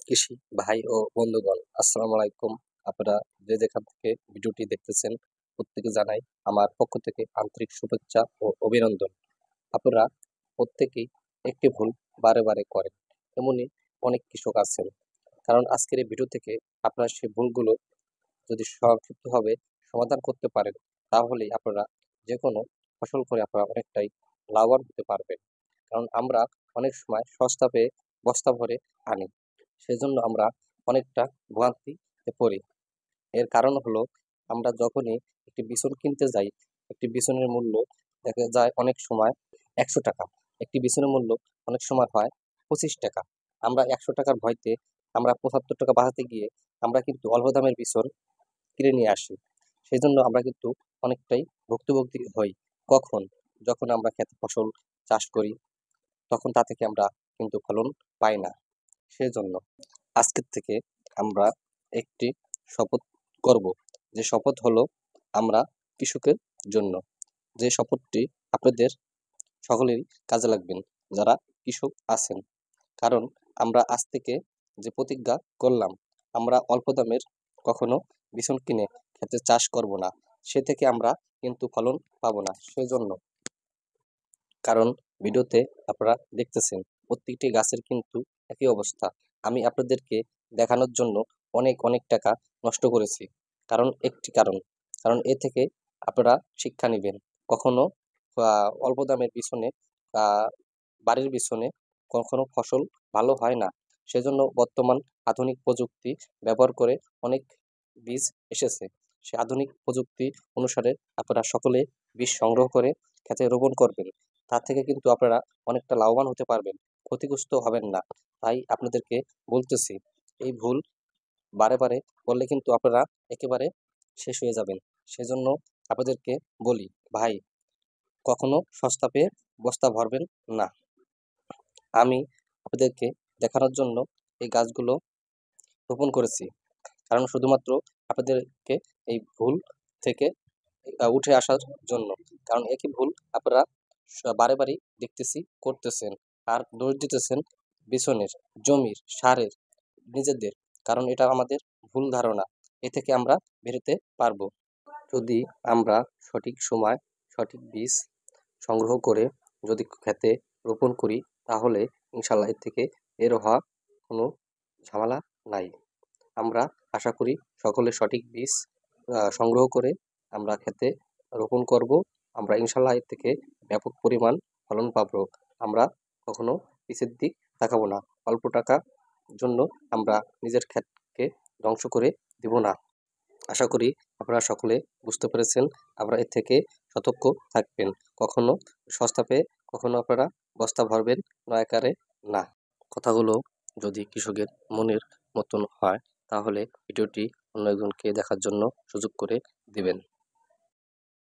কৃষি ভাই ও বন্ধুগণ, আসসালামু আলাইকুম। আপনারা যে যেখান থেকে ভিডিওটি দেখতেছেন, প্রত্যেকে জানাই আমার পক্ষ থেকে আন্তরিক শুভেচ্ছা ও অভিনন্দন। আপনারা প্রত্যেকেই একটি ভুল বারে বারে করেন, এমনই অনেক কৃষক আছেন। কারণ আজকের এই ভিডিও থেকে আপনারা সেই ভুলগুলো যদি সংক্ষিপ্তভাবে সমাধান করতে পারেন, তাহলেই আপনারা যে কোনো ফসল করে আপনারা অনেকটাই লাভবান হতে পারবেন। কারণ আমরা অনেক সময় সস্তা পেয়ে বস্তা ভরে আনি, সেজন্য আমরা অনেকটা ভোগান্তিতে পড়ি। এর কারণ হলো, আমরা যখনই একটি বিছন কিনতে যাই, একটি বিছনের মূল্য দেখা যায় অনেক সময় 100 টাকা, একটি বিছনের মূল্য অনেক সময় হয় 25 টাকা। আমরা 100 টাকার ভয়তে আমরা 75 টাকা বাড়াতে গিয়ে আমরা কিন্তু অল্প দামের বিছন কিনে নিয়ে আসি। সেই জন্য আমরা কিন্তু অনেকটাই ভুক্তভোগী হই। কখন? যখন আমরা ক্ষেতে ফসল চাষ করি, তখন তা থেকে আমরা কিন্তু ফলন পাই না। সেজন্য আজকের থেকে আমরা একটি শপথ করব, যে শপথ হলো আমরা কৃষকের জন্য। যে শপথটি আপনাদের সকলেরই কাজে লাগবেন, যারা কৃষক আছেন। কারণ আমরা আজ থেকে যে প্রতিজ্ঞা করলাম, আমরা অল্প দামের কখনো বিছন কিনে খেতে চাষ করব না, সে থেকে আমরা কিন্তু ফলন পাবো না। সেজন্য, কারণ ভিডিওতে আপনারা দেখতেছেন প্রত্যেকটি গাছের কিন্তু একই অবস্থা। আমি আপনাদেরকে দেখানোর জন্য অনেক অনেক টাকা নষ্ট করেছি। কারণ এ থেকে আপনারা শিক্ষা নেবেন। কখনো অল্প দামের পিছনে বাড়ির পিছনে কখনো ফসল ভালো হয় না। সেজন্য বর্তমান আধুনিক প্রযুক্তি ব্যবহার করে অনেক বীজ এসেছে। সে আধুনিক প্রযুক্তি অনুসারে আপনারা সকলে বীজ সংগ্রহ করে ক্ষেতে রোপণ করবেন। তার থেকে কিন্তু আপনারা অনেকটা লাভবান হতে পারবেন, ক্ষতিগ্রস্ত হবেন না। তাই আপনাদেরকে বলতেছি, এই ভুল বারে বারে করলে কিন্তু আপনারা একেবারে শেষ হয়ে যাবেন। সেজন্য আপনাদেরকে বলি, ভাই, কখনো সস্তা পেয়ে বস্তা ভরবেন না। আমি আপনাদেরকে দেখানোর জন্য এই গাছগুলো রোপণ করেছি, কারণ শুধুমাত্র আপনাদেরকে এই ভুল থেকে উঠে আসার জন্য। কারণ একই ভুল আপনারা বারে বারেই দেখতেছি করতেছেন, আর দোষ দিতেছেন বিছনের, জমির, সারের, নিজেদের। কারণ এটা আমাদের ভুল ধারণা। এ থেকে আমরা বেরোতে পারবো যদি আমরা সঠিক সময় সঠিক বীজ সংগ্রহ করে যদি ক্ষেতে রোপণ করি, তাহলে ইনশাল্লাহ এর থেকে বের হওয়া কোনো ঝামেলা নাই। আমরা আশা করি সকলে সঠিক বীজ সংগ্রহ করে আমরা ক্ষেতে রোপণ করব। আমরা ইনশাল্লাহ এর থেকে ব্যাপক পরিমাণ ফলন পাবো। আমরা কখনো পিছের দিক তাকাবো না। অল্প টাকার জন্য আমরা নিজের ক্ষেতকে ধ্বংস করে দিব না। আশা করি আপনারা সকলে বুঝতে পেরেছেন। আপনারা এর থেকে সতর্ক থাকবেন। কখনো সস্তা পেয়ে কখনো আপনারা বস্তা ভরবেন নয়াকারে না। কথাগুলো যদি কৃষকের মনের মতন হয়, তাহলে ভিডিওটি অন্য একজনকে দেখার জন্য সুযোগ করে দিবেন।